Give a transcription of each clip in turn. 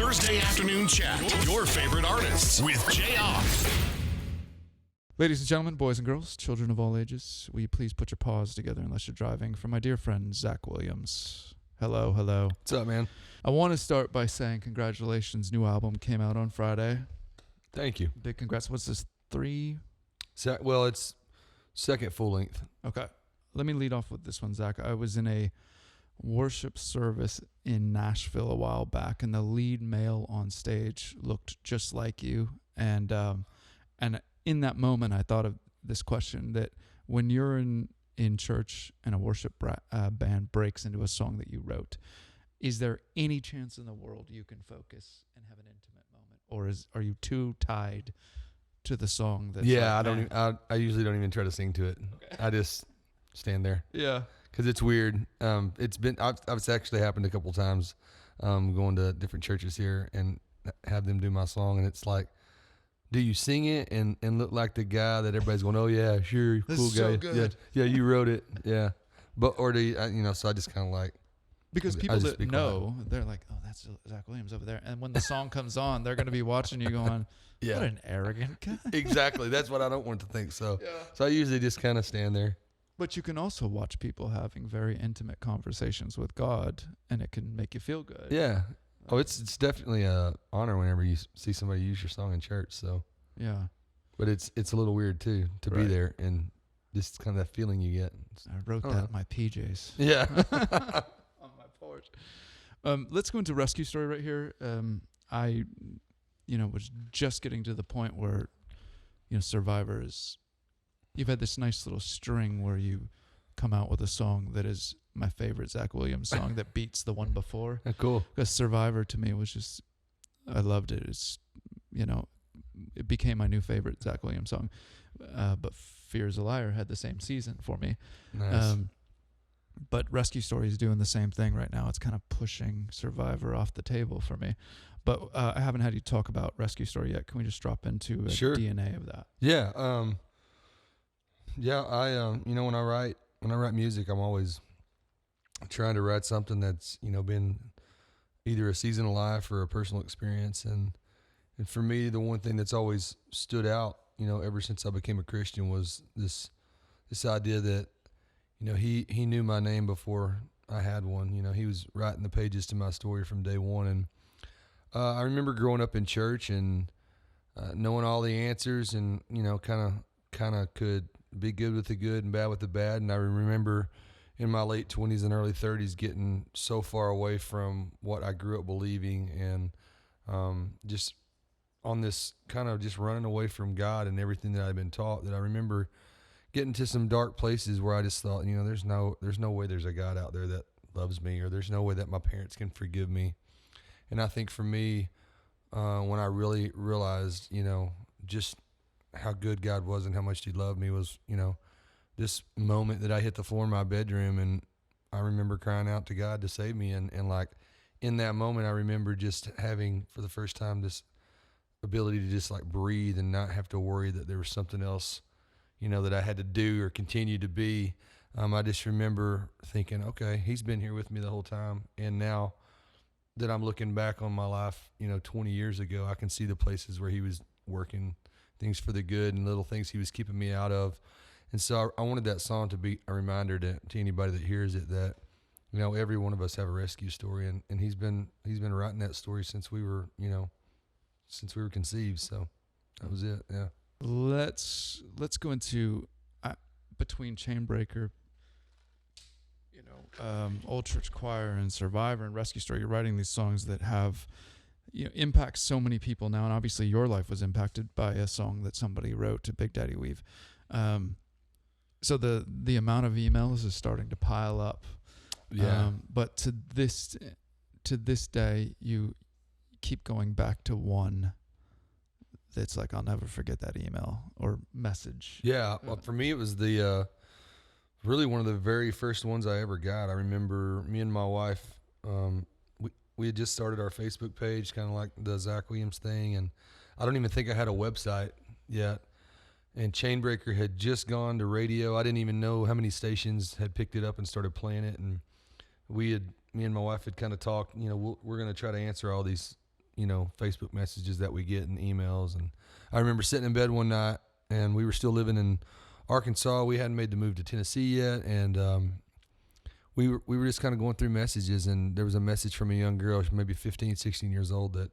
Thursday afternoon chat. Your favorite artists with Jayar. Ladies and gentlemen, boys and girls, children of all ages, will you please put your paws together unless you're driving for my dear friend, Zach Williams. Hello, hello. What's up, man? I want to start by saying congratulations. New album came out on Friday. Thank you. Big congrats. What's this, 3? Well, it's second full length. Okay. Let me lead off with this one, Zach. I was in a worship service in Nashville a while back, and the lead male on stage looked just like you. And in that moment, I thought of this question, that when you're in church and a worship band breaks into a song that you wrote, is there any chance in the world you can focus and have an intimate moment, or are you too tied to the song? That's I usually don't even try to sing to it. Okay. I just stand there. Yeah, because it's weird. It's actually happened a couple times, going to different churches here and have them do my song, and it's like, do you sing it and look like the guy that everybody's going, oh yeah, sure, this cool is guy, so good. Yeah, you wrote it, yeah, or do you, so I just kind of like, because people that know, they're like, oh, that's Zach Williams over there, and when the song comes on, they're going to be watching you going, yeah, what an arrogant guy. Exactly, that's what I don't want to think. So I usually just kind of stand there. But you can also watch people having very intimate conversations with God, and it can make you feel good. Yeah. Oh, it's definitely an honor whenever you see somebody use your song in church. So yeah, but it's a little weird too to be there and just kind of that feeling you get. I wrote that in my PJs. Yeah, on my porch. Let's go into Rescue Story right here. I, was just getting to the point where, Survivor is. You've had this nice little string where you come out with a song that is my favorite Zach Williams song that beats the one before. Cool. Because Survivor to me was just, I loved it. It's, it became my new favorite Zach Williams song. But Fear is a Liar had the same season for me. Nice. But Rescue Story is doing the same thing right now. It's kind of pushing Survivor off the table for me. But I haven't had you talk about Rescue Story yet. Can we just drop into a DNA of that? Yeah. I when I write music, I'm always trying to write something that's, been either a season of life or a personal experience. And for me, the one thing that's always stood out, ever since I became a Christian was this idea that, he knew my name before I had one. He was writing the pages to my story from day one. And I remember growing up in church and knowing all the answers and, kind of could be good with the good and bad with the bad. And I remember in my late 20s and early 30s getting so far away from what I grew up believing, and just on this kind of just running away from God and everything that I'd been taught, that I remember getting to some dark places where I just thought, there's no way there's a God out there that loves me, or there's no way that my parents can forgive me. And I think for me, when I really realized, just how good God was and how much he loved me was, this moment that I hit the floor in my bedroom, and I remember crying out to God to save me. And like in that moment, I remember just having for the first time this ability to just like breathe and not have to worry that there was something else, that I had to do or continue to be. I just remember thinking, okay, he's been here with me the whole time. And now that I'm looking back on my life, 20 years ago, I can see the places where he was working things for the good and little things he was keeping me out of. And so I wanted that song to be a reminder to anybody that hears it that, every one of us have a rescue story, and he's been writing that story since we were conceived. So that was it. Yeah. Let's go into between Chainbreaker, Old Church Choir and Survivor and Rescue Story. You're writing these songs that have impact so many people now, and obviously your life was impacted by a song that somebody wrote to Big Daddy Weave. So the amount of emails is starting to pile up. Yeah. But to this day, you keep going back to one that's like, I'll never forget that email or message. Yeah. Well, for me, it was the really one of the very first ones I ever got. I remember me and my wife, we had just started our Facebook page, kind of like the Zach Williams thing, and I don't even think I had a website yet. And Chainbreaker had just gone to radio. I didn't even know how many stations had picked it up and started playing it. And me and my wife had kind of talked, we're going to try to answer all these, Facebook messages that we get and emails. And I remember sitting in bed one night, and we were still living in Arkansas. We hadn't made the move to Tennessee yet, and we were just kind of going through messages, and there was a message from a young girl, maybe 15, 16 years old, that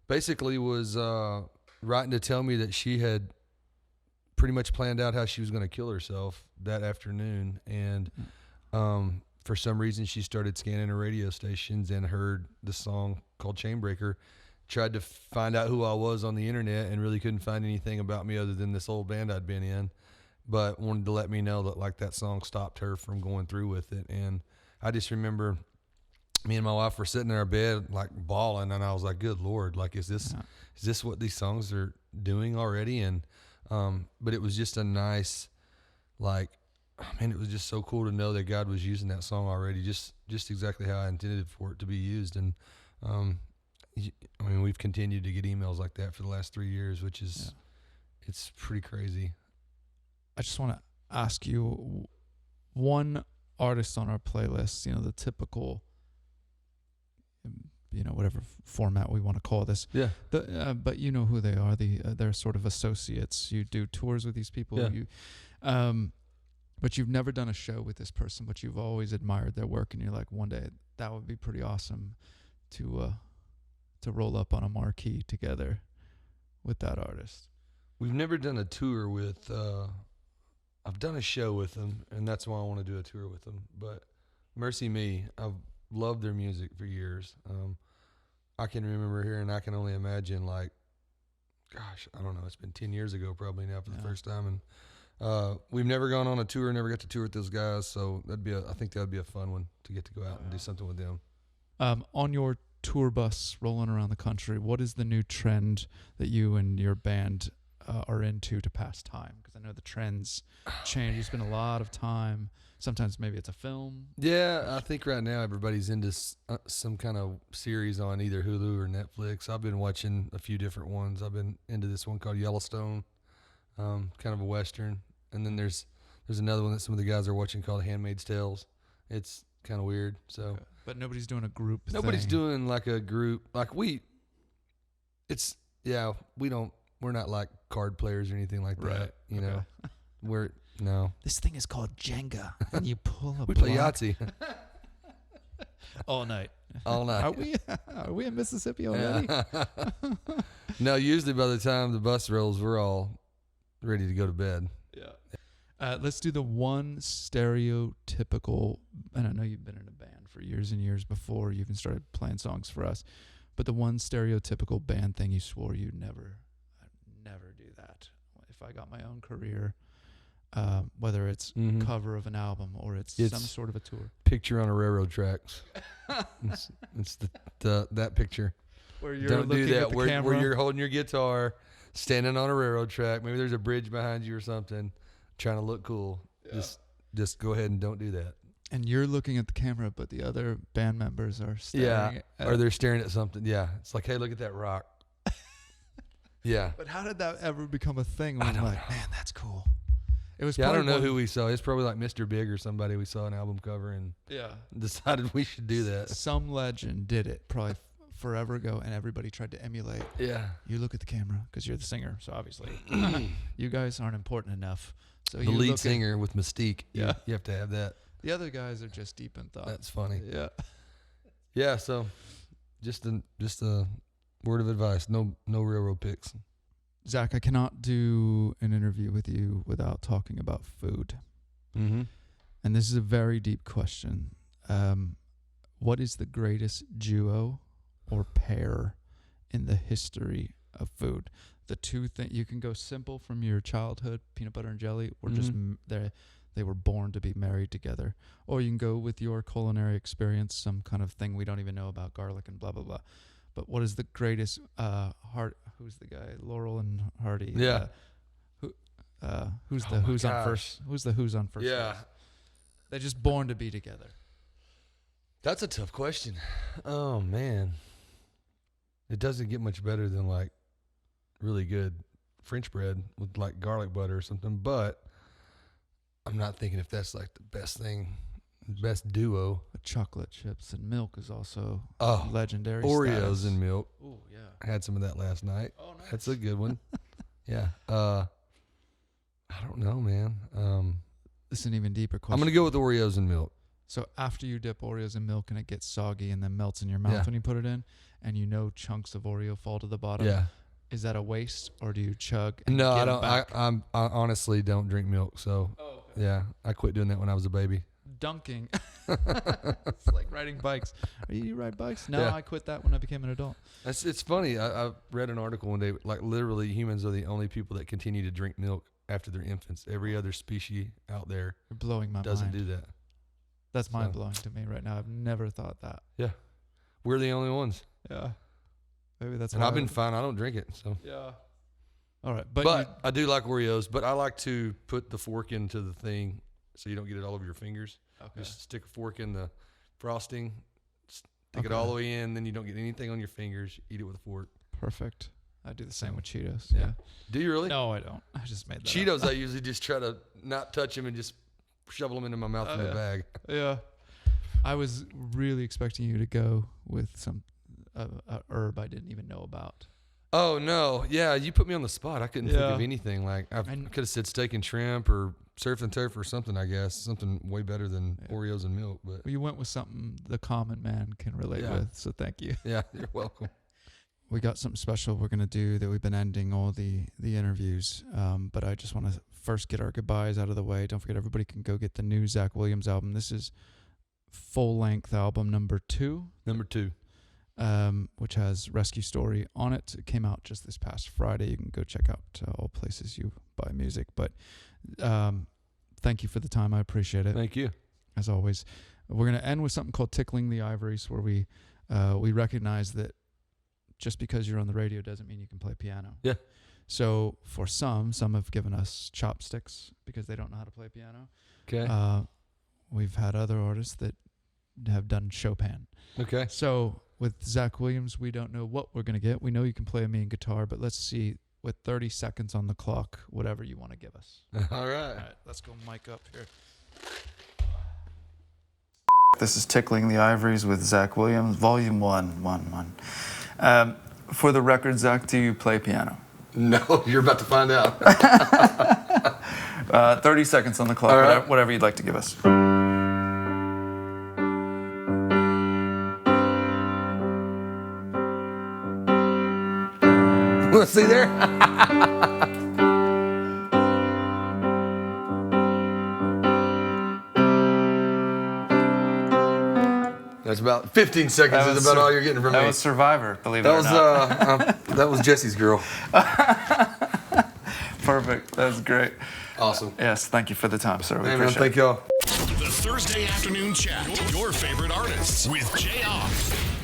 basically was writing to tell me that she had pretty much planned out how she was going to kill herself that afternoon. And for some reason, she started scanning her radio stations and heard the song called Chainbreaker, tried to find out who I was on the internet, and really couldn't find anything about me other than this old band I'd been in, but wanted to let me know that like that song stopped her from going through with it. And I just remember me and my wife were sitting in our bed like bawling, and I was like, good Lord, like is this what these songs are doing already? And but it was just a nice, like, it was just so cool to know that God was using that song already, just exactly how I intended for it to be used. And we've continued to get emails like that for the last 3 years, which is it's pretty crazy. I just want to ask you, one artist on our playlist, the typical, whatever format we want to call this. Yeah. But you know who they are. They're sort of associates. You do tours with these people. Yeah. But you've never done a show with this person, but you've always admired their work, and you're like, one day that would be pretty awesome to roll up on a marquee together with that artist. We've never done a tour with. I've done a show with them, and that's why I want to do a tour with them. But Mercy Me, I've loved their music for years. I can remember hearing, I can only imagine, like, gosh, I don't know, it's been 10 years ago probably now for the first time. And we've never gone on a tour, never got to tour with those guys, so I think that'd be a fun one to get to go out and do something with them. On your tour bus rolling around the country, what is the new trend that you and your band are into to pass time? Because I know the trends change. You spend a lot of time. Sometimes maybe it's a film. Yeah, I think right now everybody's into some kind of series on either Hulu or Netflix. I've been watching a few different ones. I've been into this one called Yellowstone, kind of a Western. And then there's another one that some of the guys are watching called Handmaid's Tales. It's kind of weird. So, okay. But nobody's doing a group Nobody's thing. doing like a group. Like we're not like card players or anything like that. You know, no. This thing is called Jenga, and you pull a We play block Yahtzee all night. all night. Are we in Mississippi already? No, usually by the time the bus rolls, we're all ready to go to bed. Yeah. Let's do the one stereotypical, and I know you've been in a band for years and years before you even started playing songs for us, but the one stereotypical band thing you swore you'd never do that. If I got my own career, whether it's cover of an album or it's some sort of a tour. Picture on a railroad tracks. it's that picture. Where you're Don't looking do that. at the Where camera. you're holding your guitar, standing on a railroad track. Maybe there's a bridge behind you or something, trying to look cool. Yeah. Just go ahead and don't do that. And you're looking at the camera, but the other band members are staring. Or they're staring at something. Yeah, it's like, hey, look at that rock. Yeah. But how did that ever become a thing? I I'm don't like, know. man, that's cool. It was. Yeah, I don't know who we saw. It's probably like Mr. Big or somebody. We saw an album cover and decided we should do that. Some legend did it probably forever ago, and everybody tried to emulate. Yeah. You look at the camera because you're the singer, so obviously you guys aren't important enough. So the lead singer with Mystique. Yeah. You have to have that. The other guys are just deep in thought. That's funny. Yeah. Yeah. So, just a word of advice: no railroad picks. Zach, I cannot do an interview with you without talking about food. Mm-hmm. And this is a very deep question. What is the greatest duo or pair in the history of food? The two things, you can go simple from your childhood, peanut butter and jelly, or just they were born to be married together. Or you can go with your culinary experience, some kind of thing we don't even know about, garlic and blah, blah, blah. But what is the greatest who's the guy? Laurel and Hardy. Yeah. Who's on first? Who's the who's on first? Yeah. Place? They're just born to be together. That's a tough question. Oh man. It doesn't get much better than like really good French bread with like garlic butter or something, but I'm not thinking if that's like the best thing, best duo. But chocolate chips and milk is also Oh, legendary. Oreos status. and milk. Ooh, yeah. Had some of that last night. Oh, nice. That's a good one. Yeah. I don't know, man. This is an even deeper question. I'm gonna go with Oreos and milk. So after you dip Oreos in milk and it gets soggy and then melts in your mouth Yeah. when you put it in, and you know chunks of Oreo fall to the bottom. Yeah. Is that a waste, or do you chug? And No, get I 'em don't. back? I honestly don't drink milk. So Oh, okay. yeah, I quit doing that when I was a baby. Dunking. It's like riding bikes. You ride bikes? No, Yeah. I quit that when I became an adult. It's funny. I read an article one day. Like literally, humans are the only people that continue to drink milk after they're infants. Every other species out there You're blowing my doesn't mind. do that. That's So- mind blowing to me right now. I've never thought that. Yeah, we're the only ones. Yeah. Maybe that's And why I've been fine. I don't drink it. So, Yeah. All right, but I do like Oreos. But I like to put the fork into the thing so you don't get it all over your fingers. okay. Just stick a fork in the frosting, stick it Okay. all the way in. Then you don't get anything on your fingers. Eat it with a fork. Perfect. I do the same with Cheetos. Yeah. Yeah. Do you really? No, I don't. I just made that up. Cheetos, I usually just try to not touch them and just shovel them into my mouth Oh, in the yeah. bag. Yeah. I was really expecting you to go with some a herb I didn't even know about. Oh no, yeah, you put me on the spot. I couldn't think of Yeah. anything. Like I And- could have said steak and shrimp or surf and turf or something. I guess something way better than Yeah. Oreos and milk. But Well, you went with something the common man can relate Yeah. with, so thank you. yeah, you're welcome. We got something special we're going to do that we've been ending all the interviews. But I just want to first get our goodbyes out of the way. Don't forget, everybody can go get the new Zach Williams album. This is full-length album number 2, Number 2. which has Rescue Story on it. It came out just this past Friday. You can go check out all places you buy music. But thank you for the time. I appreciate it, Thank you. as always. We're going to end with something called Tickling the Ivories, where we recognize that just because you're on the radio doesn't mean you can play piano. Yeah. So for some have given us chopsticks because they don't know how to play piano. Okay. We've had other artists that have done Chopin. Okay. So with Zach Williams, we don't know what we're going to get. We know you can play a mean guitar, but let's see, with 30 seconds on the clock, whatever you want to give us. All right. All right, let's go mic up here. This is Tickling the Ivories with Zach Williams, Volume 1. For the record, Zach, do you play piano? No, you're about to find out. 30 seconds on the clock, All right. whatever you'd like to give us. See there? That's about 15 seconds is about all you're getting from me. That was Survivor, believe it That or was not. that was Jesse's girl. Perfect. That was great. Awesome. Yes, thank you for the time, sir. We Hey man, appreciate thank y'all. The Thursday afternoon chat. Your favorite artists with Jayar.